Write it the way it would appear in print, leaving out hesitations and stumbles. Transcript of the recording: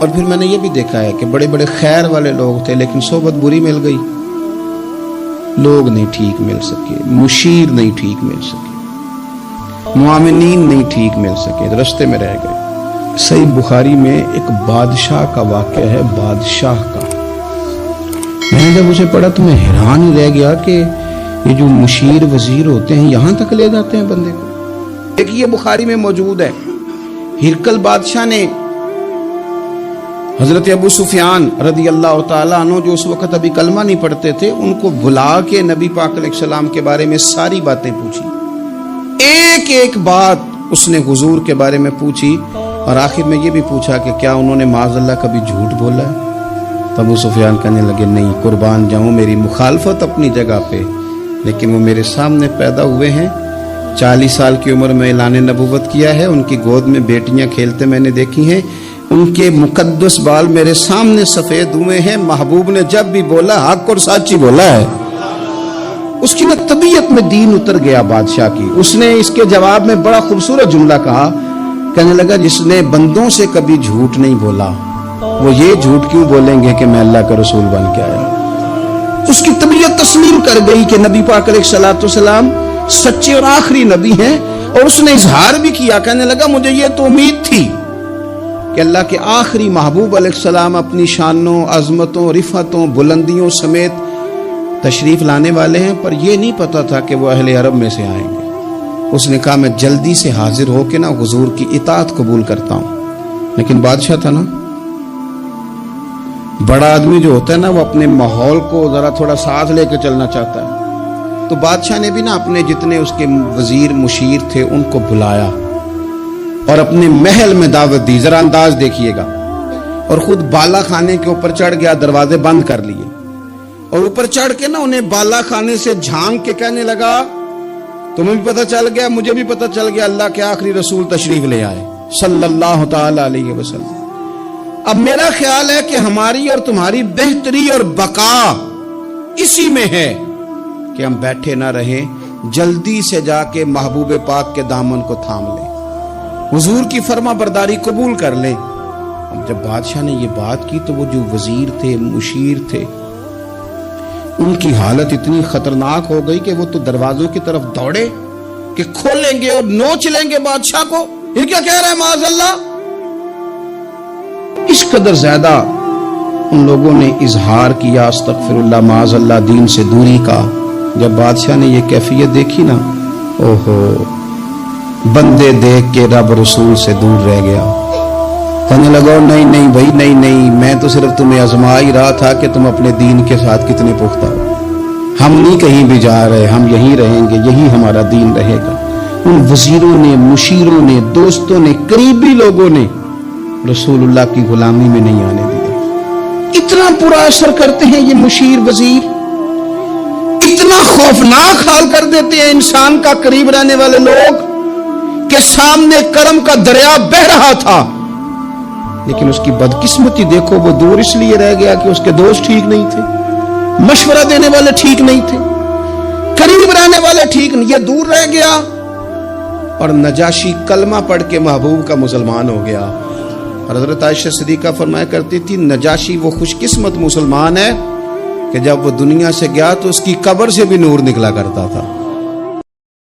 اور پھر میں نے یہ بھی دیکھا ہے کہ بڑے بڑے خیر والے لوگ تھے لیکن صحبت بری مل گئی، لوگ نہیں ٹھیک مل سکے، مشیر نہیں ٹھیک مل سکے، معاونین نہیں ٹھیک مل سکے، رستے میں رہ گئے۔ صحیح بخاری میں ایک بادشاہ کا واقعہ ہے، بادشاہ کا۔ میں نے جب اسے پڑھا تو میں حیران ہی رہ گیا کہ یہ جو مشیر وزیر ہوتے ہیں یہاں تک لے جاتے ہیں بندے کو۔ ایک یہ بخاری میں موجود ہے، ہرقل بادشاہ نے حضرت ابو سفیان رضی اللہ تعالیٰ عنہ جو اس وقت ابھی کلمہ نہیں پڑھتے تھے ان کو بلا کے نبی پاک علیہ السلام کے بارے میں ساری باتیں پوچھی، ایک ایک بات اس نے حضور کے بارے میں پوچھی، اور آخر میں یہ بھی پوچھا کہ کیا انہوں نے معاذ اللہ کبھی جھوٹ بولا ہے؟ تو ابو سفیان کہنے لگے نہیں، قربان جاؤں میری مخالفت اپنی جگہ پہ، لیکن وہ میرے سامنے پیدا ہوئے ہیں، 40 سال کی عمر میں اعلان نبوت کیا ہے، ان کی گود میں بیٹیاں کھیلتے میں نے دیکھی ہیں، ان کے مقدس بال میرے سامنے سفید ہوئے ہیں، محبوب نے جب بھی بولا حق اور سچی بولا ہے۔ اس کی طبیعت میں دین اتر گیا بادشاہ کی۔ اس نے اس کے جواب میں بڑا خوبصورت جملہ کہا، کہنے لگا جس نے بندوں سے کبھی جھوٹ نہیں بولا وہ یہ جھوٹ کیوں بولیں گے کہ میں اللہ کا رسول بن کے آیا۔ اس کی طبیعت تسلیم کر گئی کہ نبی پاک علیہ الصلوۃ والسلام سچے اور آخری نبی ہیں، اور اس نے اظہار بھی کیا، کہنے لگا مجھے یہ تو امید تھی کہ اللہ کے آخری محبوب علیہ السلام اپنی شانوں، عظمتوں، رفعتوں، بلندیوں سمیت تشریف لانے والے ہیں، پر یہ نہیں پتا تھا کہ وہ اہل عرب میں سے آئیں گے۔ اس نے کہا میں جلدی سے حاضر ہو کے نا حضور کی اطاعت قبول کرتا ہوں، لیکن بادشاہ تھا نا، بڑا آدمی جو ہوتا ہے نا وہ اپنے ماحول کو ذرا تھوڑا ساتھ لے کے چلنا چاہتا ہے۔ تو بادشاہ نے بھی نا اپنے جتنے اس کے وزیر مشیر تھے ان کو بلایا اور اپنے محل میں دعوت دی، ذرا انداز دیکھیے گا، اور خود بالا خانے کے اوپر چڑھ گیا، دروازے بند کر لیے، اور اوپر چڑھ کے نا انہیں بالا خانے سے جھانک کے کہنے لگا تمہیں بھی پتہ چل گیا، مجھے بھی پتہ چل گیا اللہ کے آخری رسول تشریف لے آئے صلی اللہ تعالی علیہ وسلم۔ اب میرا خیال ہے کہ ہماری اور تمہاری بہتری اور بقا اسی میں ہے کہ ہم بیٹھے نہ رہیں، جلدی سے جا کے محبوب پاک کے دامن کو تھام لیں، حضور کی فرما برداری قبول کر لیں۔ اب جب بادشاہ نے یہ بات کی تو وہ جو وزیر تھے، مشیر تھے، ان کی حالت اتنی خطرناک ہو گئی کہ وہ تو دروازوں کی طرف دوڑے کہ کھولیں گے اور نوچ لیں گے بادشاہ کو، یہ کیا کہہ رہا ہے معاذ اللہ۔ اس قدر زیادہ ان لوگوں نے اظہار کیا استغفر اللہ معاذ اللہ دین سے دوری کا۔ جب بادشاہ نے یہ کیفیت دیکھی نا، اوہو، بندے دیکھ کے رب رسول سے دور رہ گیا، کہنے لگا نہیں نہیں بھائی نہیں نہیں، میں تو صرف تمہیں آزما ہی رہا تھا کہ تم اپنے دین کے ساتھ کتنے پختہ ہو، ہم نہیں کہیں بھی جا رہے، ہم یہیں رہیں گے، یہی ہمارا دین رہے گا۔ ان وزیروں نے، مشیروں نے، دوستوں نے، قریبی لوگوں نے رسول اللہ کی غلامی میں نہیں آنے دیا۔ اتنا برا اثر کرتے ہیں یہ مشیر وزیر، اتنا خوفناک حال کر دیتے ہیں انسان کا قریب رہنے والے لوگ کہ سامنے کرم کا دریا بہ رہا تھا، لیکن اس کی بدقسمتی دیکھو، وہ دور اس لیے رہ گیا کہ اس کے دوست ٹھیک نہیں تھے، مشورہ دینے والے ٹھیک نہیں تھے، قریب رہنے والے ٹھیک نہیں، یہ دور رہ گیا۔ اور نجاشی کلمہ پڑھ کے محبوب کا مسلمان ہو گیا۔ اور حضرت عائشہ صدیقہ فرمایا کرتی تھی نجاشی وہ خوش قسمت مسلمان ہے کہ جب وہ دنیا سے گیا تو اس کی قبر سے بھی نور نکلا کرتا تھا۔